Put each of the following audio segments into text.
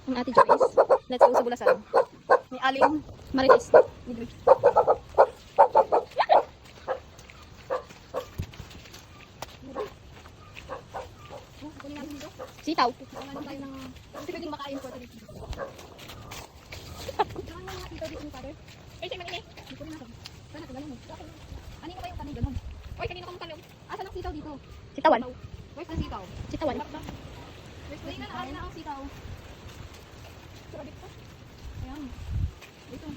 Ang Ate Joyce. Let's go sa Bulasan. Ni Aling Marites. Sitaw. Kasi pwedeng makain ko dito. Ay, sa'yo manini. Hindi ko rin nasa. Sana ko ganun. Kanina ba yung kanina ganun? Oy, kanina kong talong. Asan ang sitaw dito? Sitawan. Where's the sitaw? Sitawan. Wait na, naarin na ang sitaw. Ayan. Dito.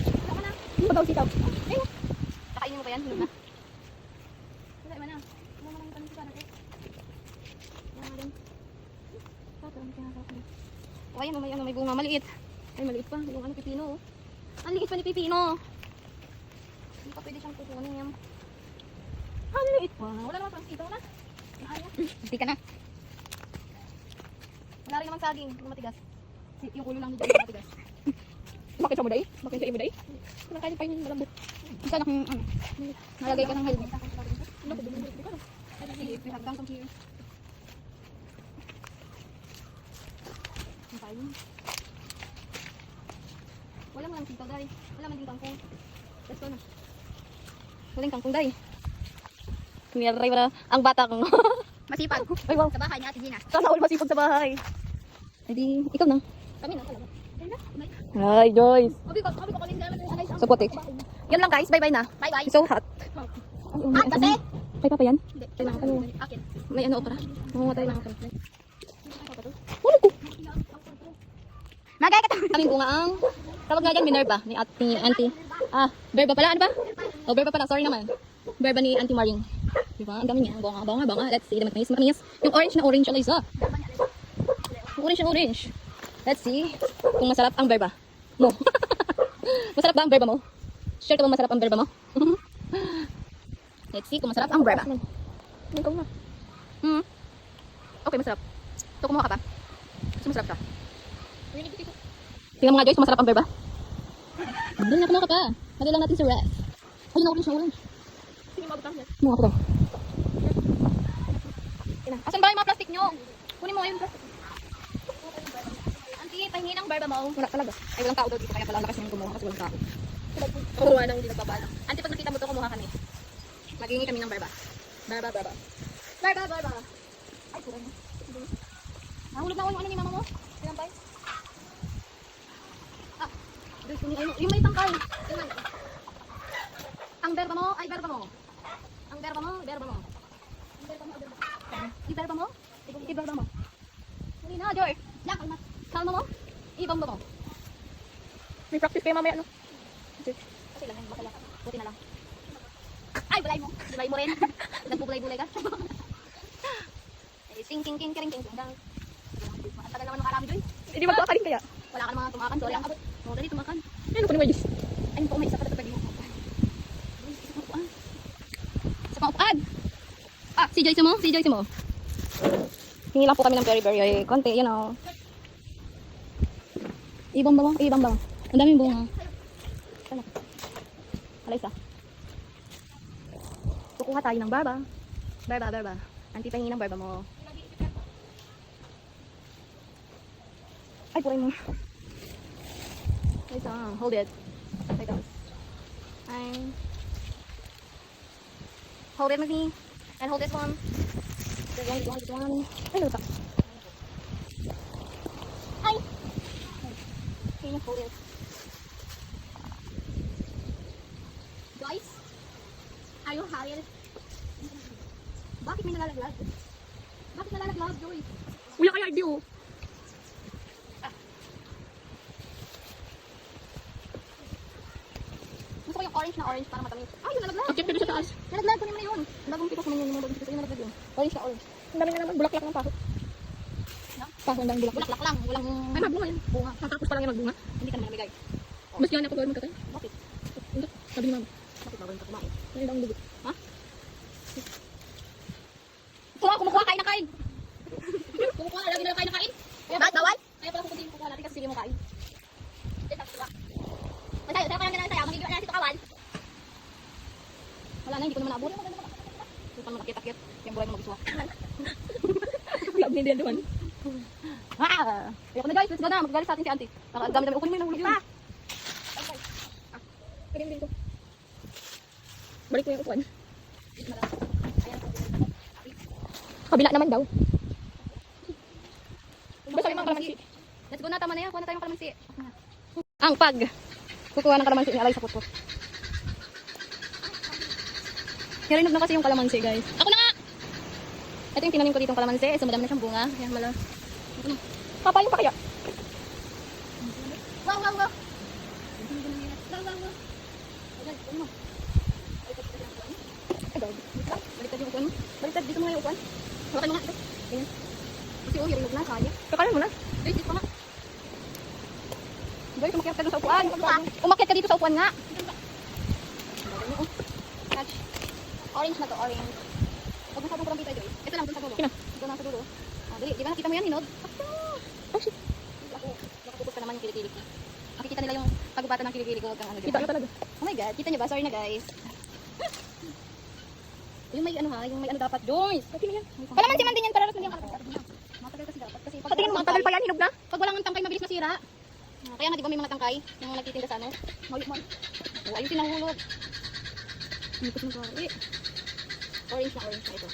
Saka na. Ano ba daw sitaw? Ayun. Kakainin mo ba yan? Hinog na. Wala, iba na. Ano mo lang yung panong natin? Yan na din. O, ayan, may bunga. Maliit. Ay, maliit pa. Yung ano, pipino. Ang liit pa ni pipino. Hindi pa pwede siyang kukunin yan. Ang liit pa. Wala naman pang sitaw na. Hindi ka na. Wala rin naman saging. Yung matigas. Yung ulo lang nito yung matigas. Bakit sa muday? Bakit sa imuday? Kinakain pa yung malambot. Isa na kung ano. Nalagay ka ng helmet. Sige, we have done some here. Wala mo lang sitaw, day. Wala man din kangkong. Let's go na. Walang kangkong, day. Kumiyaray wala. Ang bata kong. Masipag. Ay, wow. Sa bahay ni Ate Gina. Sana all masipag sa bahay. Ay di, ikaw na. Kami na talaga. Hi, Joyce. Sabi ko kalin naman yung alay sa So, putik. Yan lang guys. Bye-bye na. Bye-bye. It's so hot. At kasi? May papa yan? Hindi. Ano? Akin. May ano opera? Mamatay lang ako. Wala ko. Magay ka Kaming bunga ang tawag nga dyan, Minerva ni Auntie. Verba pala. Ano ba? Oh, Verba pala. Sorry naman. Verba ni Auntie Maring. Diba? Ang dami niya. Bonga. Let's see. Matamis. Yung orange na orange, Eliza. Orange. Let's see kung masarap ang verba mo. Masarap ba ang verba mo? Sure ka ba masarap ang verba mo? Let's see kung masarap ang verba. Ikaw na. Okay, masarap. So, kumuha ka pa? Gusto masarap siya? Tingnan mo nga, Joyce, kung masarap ang verba. Dali na, kumuha ka pa. Lagay lang natin sa ref. Ay, na-orange. Sige, mabutang yan. Kumuha ka pa. Asan ba yung mga plastic nyo? Kunin mo yung plastic. Auntie, pahingi ng barba mo. Wala talaga. Ay, walang tao daw dito. Kaya pala lakas nang kumuha kasi walang tao. Oo, anong hindi nagpapala. Auntie, pag nakita mo ito, kumuha kami. Maghingi kami ng barba. Barba. Barba. Ay, pura mo. Nahulog na ako yung ano ni mama mo. Sinampay. Yung may tangkal. Tingnan. Ang berba mo, ay berba mo. Ang berba mo, berba mo. Iberba mo? Iberba mo. Hindi na, Joy. Yan, kalma. Kalma mo. Ibamba mo. May practice kayo mamaya, ano? Kasi lang, bakala ka. Buti na lang. Ay, bulay mo. Bulay mo rin. Nagbubulay-bulay ka. Ay, sing. Ang tagal naman ng karami, Joy. Hindi magkakarin kaya. Wala ka namang tumakan. Sorry, ang abot. Oo, dali, tumakan. Ano ko ni Majis? Ay, po, may isa pa tatapag mo. Isa pang upuan. Si Joyce mo. Hingi lang po kami ng very konti, you know. Ibang ba mo? Ang daming bunga. Sana. Alaysa. Kukuha tayo ng barba. Barba. Auntie, pahingi ng barba mo. Ay, puray mo. Alaysa, hold it. Like that. Hold it with me. And hold this one. This one. Ay, lutak. Ay! Can you hold it? Guys? Are you hired? Bakit may nalalaglag? Bakit nalalaglag, Joyce? Uy, kaya hindi oh. Gusto ko yung orange na orange para matamis. Ay, yung nalaglag! Pag-check ka sa taas. Nalaglag ko naman yun. Bagong pitas naman yun. Yung bagong pitas yung nalaglag yun. Orange na orange. Ang dami na naman, bulaklak ng pahot. No? Pahot, ang daming bulaklak. Bulaklak lang. Walang Ay, magbunga yan. bunga. Tatapos pa lang yung magbunga. Hindi ka naman namigay. Mas yan ako gawin magkatay. Bakit? Hindi, sabi ni mama. Bakit bawal ka kumain? Ano daw ang dugo? Ha? Kumukuha kain na kain. Kumukuha lagi na kain na kain. Bakit bawal? Kaya pala kukunti yung kukuha natin kasi sige mo kain. Tayo pa lang ganun tayo. Magiging natin ito kawan. Wala na, hindi ko naman naabot. Hindi pa naman nakit-akit. Yung buhay mo mag-iswa. Vlog niya din doon. Ah! Ayoko na guys, let's go na. Magagalit sa atin si auntie. Dami-dami. Kunin mo yung nahulog yun. Pwede mo dito. Balik mo yung upuan. Kabila naman daw. Basta yung mga kalamansi. Let's go na, tama na yan. Kuha na tayo ng kalamansi. Ang pag. Kukuha ng kalamansi ni Alay sa putput. Narinig na kasi yung kalamansi, guys. Ako na nga! Ito yung tinanim ko ditong kalamansi. So, madami na siyang bunga. Kaya mala. Papayin pa kaya? Wow, wow, wow. Ay, dog. Baliktad yung upuan mo. Baliktad dito mo nga yung upuan. Hawakan mo nga ito. Ganyan. Kasi hirilog na, kaya. Kakain mo na. Guys, dito pa nga. Joy, umakyat ka dun sa upuan. Umakyat ka dito sa upuan nga. Catch. Orange na to, orange. Huwag masyadong kurang dito, Joy. Ito lang, dun sa dulo. Sino? Ito lang sa dulo. Dali, di ba nakita mo yan, Hinod? Oh, shit. Nakapupos ka naman yung kilikili ko. Makikita nila yung pagubatan ng kilikili ko. Huwag kang ano, Kita ka talaga. Oh my God, kita niyo ba? Sorry na, guys. Yung may ano ha, yung may ano dapat, Joyce. Okay na yan. Kalamansi man din yan, para lang matagal kasi dapat. Kasi Sa tingin mo, ang tagal pa yan, hinog na. pag walang tangkay, mabilis masira. Kaya nga, di ba may mga tangkay? Yung nagtitinda sa ano? Oh, ayun sinahulog. Hindi ko sinasari. Orange na ito.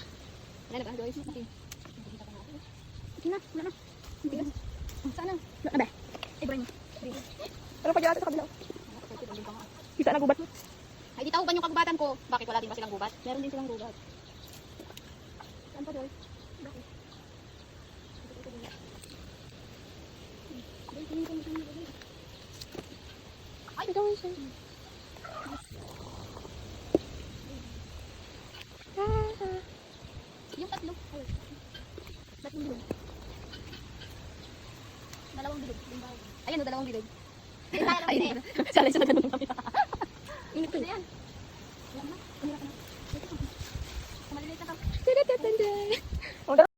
Wala na ba, Joyce? Okay. Okay na, wala na. Sana. Wala na ba? Eh, Brian. Pero pa dyan sa kabila. Kita na gubat mo. Ay, di tauban yung kagubatan ko. Bakit wala din ba silang gubat? Meron din silang gubat. Saan pa, Joyce? Bakit? Ay, ikaw yung siya. Yung tatlo. Tatlong bilog. Dalawang bilog. Ayan o, dalawang bilog. Ay, salay sa nagandang kami. Init ko na yan. Wala na. Kumira ka na. Maliliit na ka. Tadadadada.